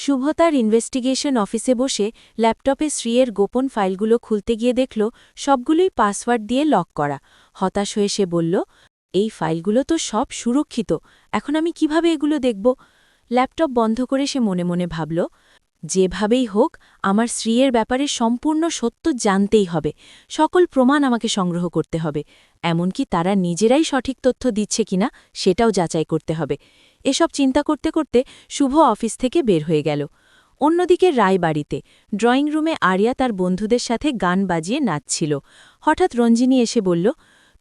শুভ তার ইনভেস্টিগেশন অফিসে বসে ল্যাপটপে শ্রীয়ের গোপন ফাইলগুলো খুলতে গিয়ে দেখল সবগুলোই পাসওয়ার্ড দিয়ে লক করা। হতাশ হয়ে সে বলল, এই ফাইলগুলো তো সব সুরক্ষিত, এখন আমি কিভাবে এগুলো দেখব? ল্যাপটপ বন্ধ করে সে মনে মনে ভাবল, যেভাবেই হোক আমার শ্রীয়ের ব্যাপারে সম্পূর্ণ সত্য জানতেই হবে, সকল প্রমাণ আমাকে সংগ্রহ করতে হবে, এমনকি তারা নিজেরাই সঠিক তথ্য দিচ্ছে কিনা সেটাও যাচাই করতে হবে। এসব চিন্তা করতে করতে শুভ অফিস থেকে বের হয়ে গেল। অন্যদিকে রায়বাড়িতে ড্রয়িং রুমে আরিয়া তার বন্ধুদের সাথে গান বাজিয়ে নাচছিল। হঠাৎ রঞ্জিনী এসে বলল,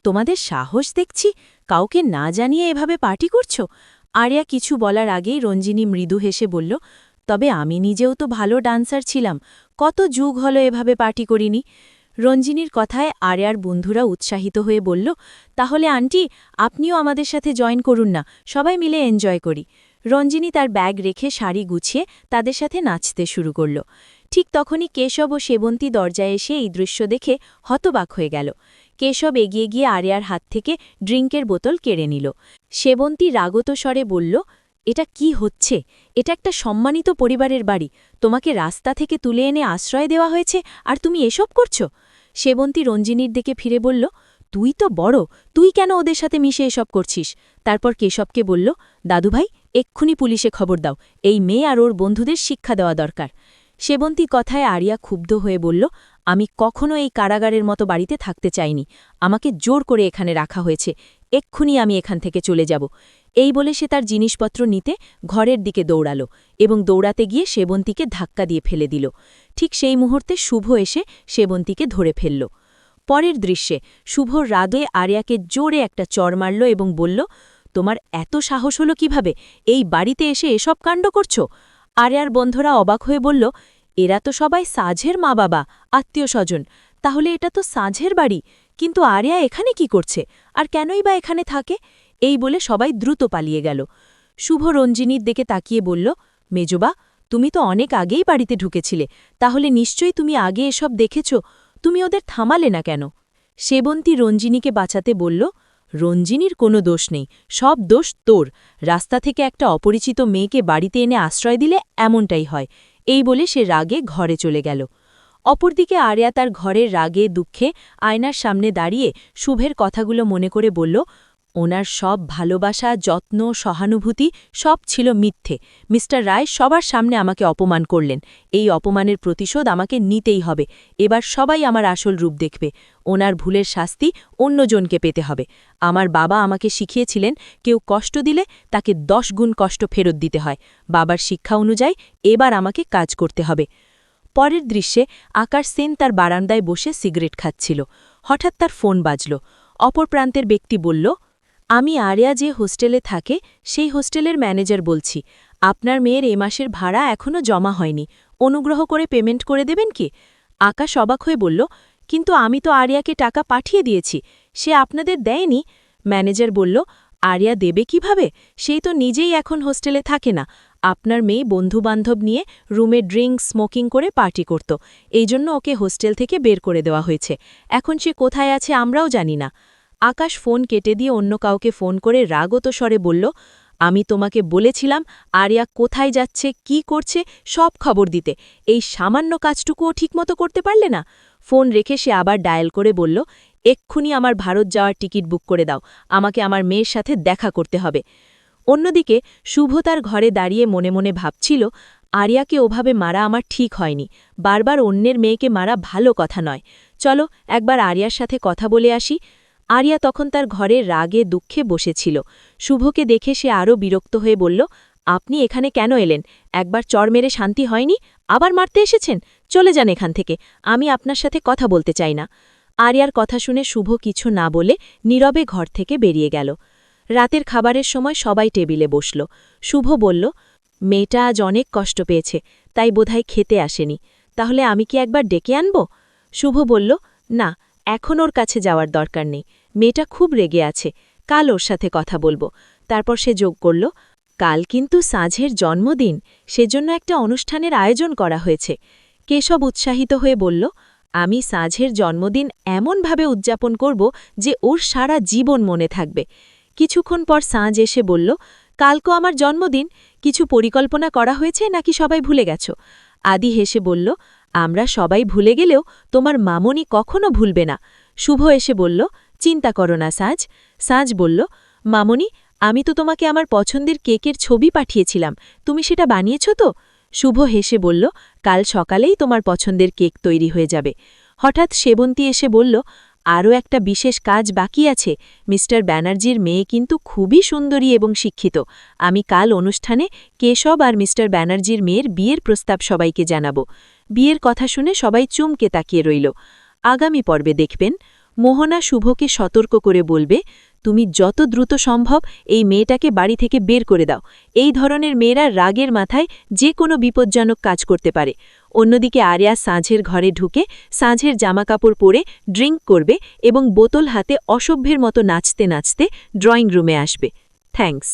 তোমাদের সাহস দেখছি, কাউকে না জানিয়ে এভাবে পার্টি করছ? আরিয়া কিছু বলার আগেই রঞ্জিনী মৃদু হেসে বলল, তবে আমি নিজেও তো ভালো ডান্সার ছিলাম, কত যুগ হলো এভাবে পার্টি করিনি। রঞ্জিনীর কথায় আরিয়ার বন্ধুরা উৎসাহিত হয়ে বলল, তাহলে আন্টি আপনিও আমাদের সাথে জয়েন করুন না, সবাই মিলে এনজয় করি। রঞ্জিনী তার ব্যাগ রেখে শাড়ি গুছিয়ে তাদের সাথে নাচতে শুরু করল। ঠিক তখনই কেশব ও সেবন্তী দরজায় এসে এই দৃশ্য দেখে হতবাক হয়ে গেল। কেশব এগিয়ে গিয়ে আরিয়ার হাত থেকে ড্রিঙ্কের বোতল কেড়ে নিল। সেবন্তী রাগত স্বরে বলল, এটা কি হচ্ছে? এটা একটা সম্মানিত পরিবারের বাড়ি, তোমাকে রাস্তা থেকে তুলে এনে আশ্রয় দেওয়া হয়েছে আর তুমি এসব করছো? সেবন্তী রঞ্জিনীর দিকে ফিরে বলল, তুই তো বড়, তুই কেন ওদের সাথে মিশে এসব করছিস? তারপর কেশবকে বলল, দাদুভাই এক্ষুনি পুলিশে খবর দাও, এই মেয়ে আর ওর বন্ধুদের শিক্ষা দেওয়া দরকার। সেবন্তী কথায় আরিয়া ক্ষুব্ধ হয়ে বলল, আমি কখনো এই কারাগারের মতো বাড়িতে থাকতে চাইনি, আমাকে জোর করে এখানে রাখা হয়েছে, এক্ষুনি আমি এখান থেকে চলে যাব। এই বলে সে তার জিনিসপত্র নিতে ঘরের দিকে দৌড়াল এবং দৌড়াতে গিয়ে সেবন্তীকে ধাক্কা দিয়ে ফেলে দিল। ঠিক সেই মুহূর্তে শুভ এসে সেবন্তীকে ধরে ফেলল। পরের দৃশ্যে শুভ রাগে আরিয়াকে জোরে একটা চড় মারল এবং বলল, তোমার এত সাহস হলো কিভাবে এই বাড়িতে এসে এসব কাণ্ড করছ? আরিয়ার বন্ধুরা অবাক হয়ে বলল, এরা তো সবাই সাঝের মা বাবা, আত্মীয় স্বজন, তাহলে এটা তো সাঝের বাড়ি, কিন্তু আরিয়া এখানে কি করছে আর কেনই বা এখানে থাকে? এই বলে সবাই দ্রুত পালিয়ে গেল। শুভ রঞ্জিনীর দিকে তাকিয়ে বলল, মেজবা তুমি তো অনেক আগেই বাড়িতে ঢুকেছিলে, তাহলে নিশ্চয়ই তুমি আগে এসব দেখেছ, তুমি ওদের থামালে না কেন? সেবন্তী রঞ্জিনীকে বাঁচাতে বলল, রঞ্জিনীর কোনো দোষ নেই, সব দোষ তোর, রাস্তা থেকে একটা অপরিচিত মেয়েকে বাড়িতে এনে আশ্রয় দিলে এমনটাই হয়। এই বলে সে রাগে ঘরে চলে গেল। অপরদিকে আরিয়া তার ঘরের রাগে দুঃখে আয়নার সামনে দাঁড়িয়ে শুভের কথাগুলো মনে করে বলল, ওনার সব ভালোবাসা, যত্ন, সহানুভূতি সব ছিল মিথ্যে। মিস্টার রায় সবার সামনে আমাকে অপমান করলেন, এই অপমানের প্রতিশোধ আমাকে নিতেই হবে। এবার সবাই আমার আসল রূপ দেখবে, ওনার ভুলের শাস্তি অন্যজনকে পেতে হবে। আমার বাবা আমাকে শিখিয়েছিলেন, কেউ কষ্ট দিলে তাকে 10 গুণ কষ্ট ফেরত দিতে হয়। বাবার শিক্ষা অনুযায়ী এবার আমাকে কাজ করতে হবে। পরের দৃশ্যে আকাশ সেন তার বারান্দায় বসে সিগারেট খাচ্ছিল। হঠাৎ তার ফোন বাজল। অপর প্রান্তের ব্যক্তি বলল, আমি আরিয়া যে হোস্টেলে থাকে সেই হোস্টেলের ম্যানেজার বলছি, আপনার মেয়ের এ মাসের ভাড়া এখনও জমা হয়নি, অনুগ্রহ করে পেমেন্ট করে দেবেন কি? আকাশ অবাক হয়ে বলল, কিন্তু আমি তো আরিয়াকে টাকা পাঠিয়ে দিয়েছি, সে আপনাদের দেয়নি। ম্যানেজার বলল, আরিয়া দেবে কিভাবে? সেই তো নিজেই এখন হোস্টেলে থাকে না, আপনার মেয়ে বন্ধুবান্ধব নিয়ে রুমে ড্রিঙ্ক স্মোকিং করে পার্টি করত, এই জন্য ওকে হোস্টেল থেকে বের করে দেওয়া হয়েছে, এখন সে কোথায় আছে আমরাও জানি না। আকাশ ফোন কেটে দিয়ে অন্য কাউকে ফোন করে রাগত স্বরে বলল, আমি তোমাকে বলেছিলাম আরিয়া কোথায় যাচ্ছে, কি করছে সব খবর দিতে, এই সামান্য কাজটুকুও ঠিকমতো করতে পারলে না? ফোন রেখে সে আবার ডায়াল করে বলল, এক্ষুনি আমার ভারত যাওয়ার টিকিট বুক করে দাও, আমাকে আমার মেয়ের সাথে দেখা করতে হবে। অন্যদিকে শুভ তার ঘরে দাঁড়িয়ে মনে মনে ভাবছিল, আরিয়াকে ওভাবে মারা আমার ঠিক হয়নি, বারবার অন্যের মেয়েকে মারা ভালো কথা নয়, চলো একবার আরিয়ার সাথে কথা বলে আসি। আরিয়া তখন তার ঘরে রাগে দুঃখে বসেছিল। শুভকে দেখে সে আরও বিরক্ত হয়ে বলল, আপনি এখানে কেন এলেন? একবার চড় মেরে শান্তি হয়নি, আবার মারতে এসেছেন? চলে যান এখান থেকে, আমি আপনার সাথে কথা বলতে চাই না। আরিয়ার কথা শুনে শুভ কিছু না বলে নীরবে ঘর থেকে বেরিয়ে গেল। রাতের খাবারের সময় সবাই টেবিলে বসল। শুভ বলল, মেয়েটা আজ অনেক কষ্ট পেয়েছে, তাই বোধহয় খেতে আসেনি, তাহলে আমি কি একবার ডেকে আনব? শুভ বলল, না, এখন ওর কাছে যাওয়ার দরকার নেই, মেয়েটা খুব রেগে আছে, কাল ওর সাথে কথা বলবো। তারপর সে যোগ করল, কাল কিন্তু সাঁঝের জন্মদিন, সেজন্য একটা অনুষ্ঠানের আয়োজন করা হয়েছে। কেশব উৎসাহিত হয়ে বলল, আমি সাঁঝের জন্মদিন এমনভাবে উদযাপন করব যে ওর সারা জীবন মনে থাকবে। কিছুক্ষণ পর সাঁঝ এসে বলল, কালকে আমার জন্মদিন, কিছু পরিকল্পনা করা হয়েছে নাকি সবাই ভুলে গেছ? আদি হেসে বলল, আমরা সবাই ভুলে গেলেও তোমার মামনি কখনো ভুলবে না। শুভ এসে বলল, চিন্তা করো না সাজ। সাজ বলল, মামনি, আমি তো তোমাকে আমার পছন্দের কেকের ছবি পাঠিয়েছিলাম, তুমি সেটা বানিয়েছ তো? শুভ হেসে বলল, কাল সকালেই তোমার পছন্দের কেক তৈরি হয়ে যাবে। হঠাৎ সেবন্তী এসে বলল, আরও একটা বিশেষ কাজ বাকি আছে, মিস্টার ব্যানার্জির মেয়ে কিন্তু খুবই সুন্দরী এবং শিক্ষিত। আমি কাল অনুষ্ঠানে কেশব আর মিস্টার ব্যানার্জির মেয়ের বিয়ের প্রস্তাব সবাইকে জানাব। বিয়ের কথা শুনে সবাই চুমকে তাকিয়ে রইল। আগামী পর্বে দেখবেন, মোহনা শুভকে সতর্ক করে বলবে, তুমি যত দ্রুত সম্ভব এই মেয়েটাকে বাড়ি থেকে বের করে দাও। এই ধরনের মেয়েরা রাগের মাথায় যে কোনো বিপজ্জনক কাজ করতে পারে। অন্যদিকে আরিয়া সাঁঝের ঘরে ঢুকে সাঁঝের জামাকাপড় পরে ড্রিঙ্ক করবে এবং বোতল হাতে অসভ্যের মতো নাচতে নাচতে ড্রয়িং রুমে আসবে। থ্যাঙ্কস।